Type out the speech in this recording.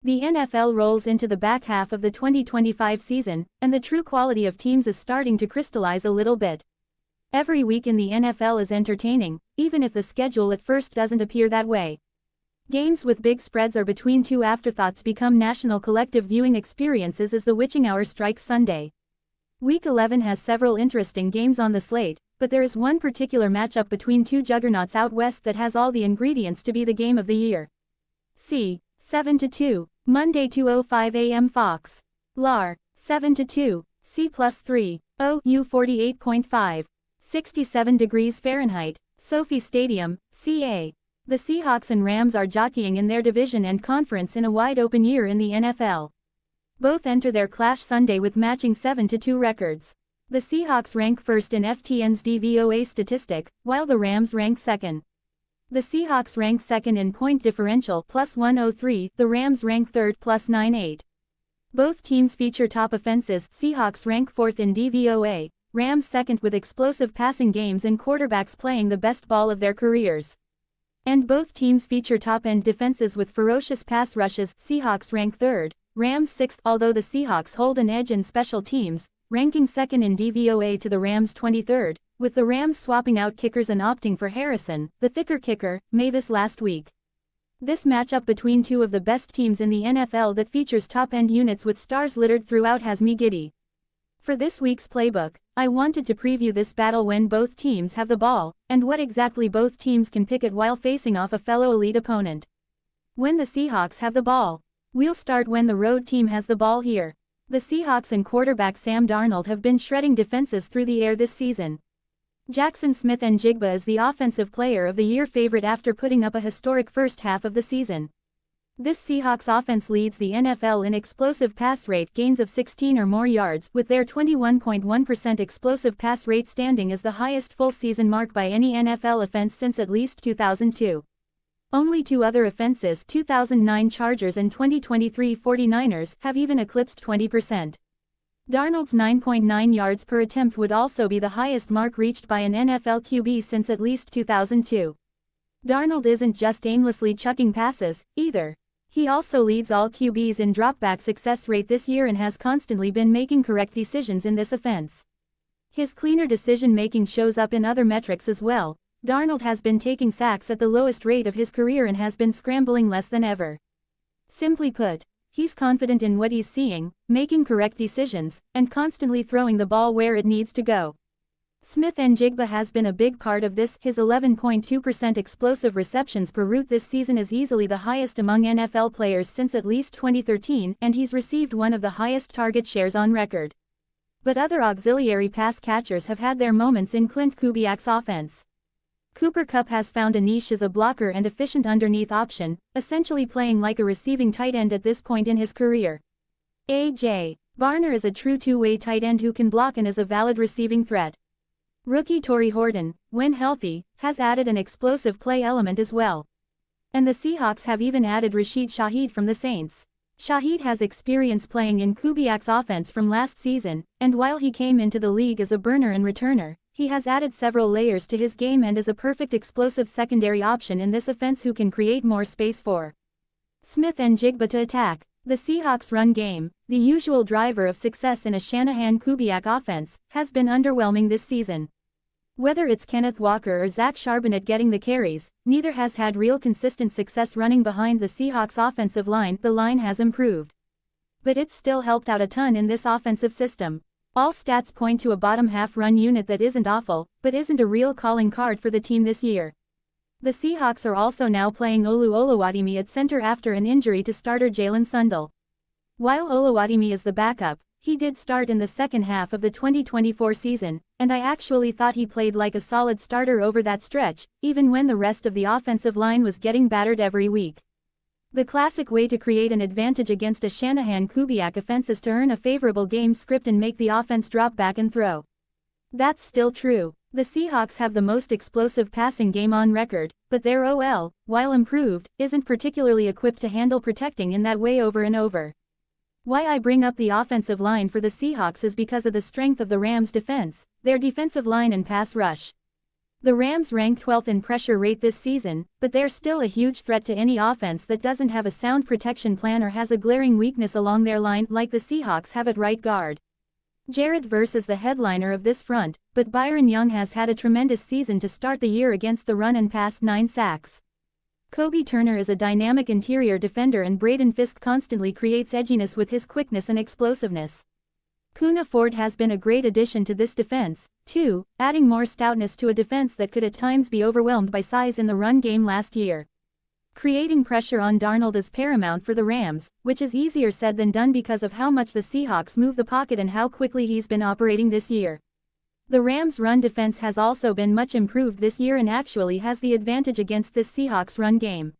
The NFL rolls into the back half of the 2025 season, and the true quality of teams is starting to crystallize a little bit. Every week in the NFL is entertaining, even if the schedule at first doesn't appear that way. Games with big spreads or between two afterthoughts become national collective viewing experiences as the witching hour strikes Sunday. Week 11 has several interesting games on the slate, but there is one particular matchup between two juggernauts out west that has all the ingredients to be the game of the year. C. 7-2, Monday 2:05 a.m. Fox. LAR, 7-2, C +3, OU 48.5, 67 degrees Fahrenheit, Sophie Stadium, CA. The Seahawks and Rams are jockeying in their division and conference in a wide-open year in the NFL. Both enter their clash Sunday with matching 7-2 records. The Seahawks rank first in FTN's DVOA statistic, while the Rams rank second. The Seahawks rank second in point differential +103, the Rams rank third +98. Both teams feature top offenses. Seahawks rank fourth in DVOA, Rams second with explosive passing games and quarterbacks playing the best ball of their careers. And both teams feature top-end defenses with ferocious pass rushes. Seahawks rank third, Rams sixth, although the Seahawks hold an edge in special teams, ranking second in DVOA to the Rams 23rd, with the Rams swapping out kickers and opting for Harrison, the thicker kicker, Mavis last week. This matchup between two of the best teams in the NFL that features top-end units with stars littered throughout has me giddy. For this week's playbook, I wanted to preview this battle when both teams have the ball, and what exactly both teams can pick at while facing off a fellow elite opponent. When the Seahawks have the ball. We'll start when the road team has the ball here. The Seahawks and quarterback Sam Darnold have been shredding defenses through the air this season. Jackson Smith-Njigba is the Offensive Player of the Year favorite after putting up a historic first half of the season. This Seahawks offense leads the NFL in explosive pass rate gains of 16 or more yards, with their 21.1% explosive pass rate standing as the highest full-season mark by any NFL offense since at least 2002. Only two other offenses, 2009 Chargers and 2023 49ers, have even eclipsed 20%. Darnold's 9.9 yards per attempt would also be the highest mark reached by an NFL QB since at least 2002. Darnold isn't just aimlessly chucking passes, either. He also leads all QBs in dropback success rate this year and has constantly been making correct decisions in this offense. His cleaner decision-making shows up in other metrics as well. Darnold has been taking sacks at the lowest rate of his career and has been scrambling less than ever. Simply put, he's confident in what he's seeing, making correct decisions, and constantly throwing the ball where it needs to go. Smith-Njigba has been a big part of this. His 11.2% explosive receptions per route this season is easily the highest among NFL players since at least 2013, and he's received one of the highest target shares on record. But other auxiliary pass catchers have had their moments in Clint Kubiak's offense. Cooper Kupp has found a niche as a blocker and efficient underneath option, essentially playing like a receiving tight end at this point in his career. A.J. Barner is a true two-way tight end who can block and is a valid receiving threat. Rookie Torrey Horton, when healthy, has added an explosive play element as well. And the Seahawks have even added Rashid Shaheed from the Saints. Shaheed has experience playing in Kubiak's offense from last season, and while he came into the league as a burner and returner, he has added several layers to his game and is a perfect explosive secondary option in this offense who can create more space for Smith-Njigba to attack. The Seahawks' run game, the usual driver of success in a Shanahan-Kubiak offense, has been underwhelming this season. Whether it's Kenneth Walker or Zach Charbonnet getting the carries, neither has had real consistent success running behind the Seahawks' offensive line. The line has improved, but it's still helped out a ton in this offensive system. All stats point to a bottom-half run unit that isn't awful, but isn't a real calling card for the team this year. The Seahawks are also now playing Olu Oluwadimi at center after an injury to starter Jalen Sundell. While Oluwadimi is the backup, he did start in the second half of the 2024 season, and I actually thought he played like a solid starter over that stretch, even when the rest of the offensive line was getting battered every week. The classic way to create an advantage against a Shanahan-Kubiak offense is to earn a favorable game script and make the offense drop back and throw. That's still true. The Seahawks have the most explosive passing game on record, but their OL, while improved, isn't particularly equipped to handle protecting in that way over and over. Why I bring up the offensive line for the Seahawks is because of the strength of the Rams' defense, their defensive line and pass rush. The Rams rank 12th in pressure rate this season, but they're still a huge threat to any offense that doesn't have a sound protection plan or has a glaring weakness along their line like the Seahawks have at right guard. Jared Verse is the headliner of this front, but Byron Young has had a tremendous season to start the year against the run and passed 9 sacks. Kobe Turner is a dynamic interior defender and Braden Fisk constantly creates edginess with his quickness and explosiveness. Poona Ford has been a great addition to this defense, too, adding more stoutness to a defense that could at times be overwhelmed by size in the run game last year. Creating pressure on Darnold is paramount for the Rams, which is easier said than done because of how much the Seahawks move the pocket and how quickly he's been operating this year. The Rams' run defense has also been much improved this year and actually has the advantage against this Seahawks run game.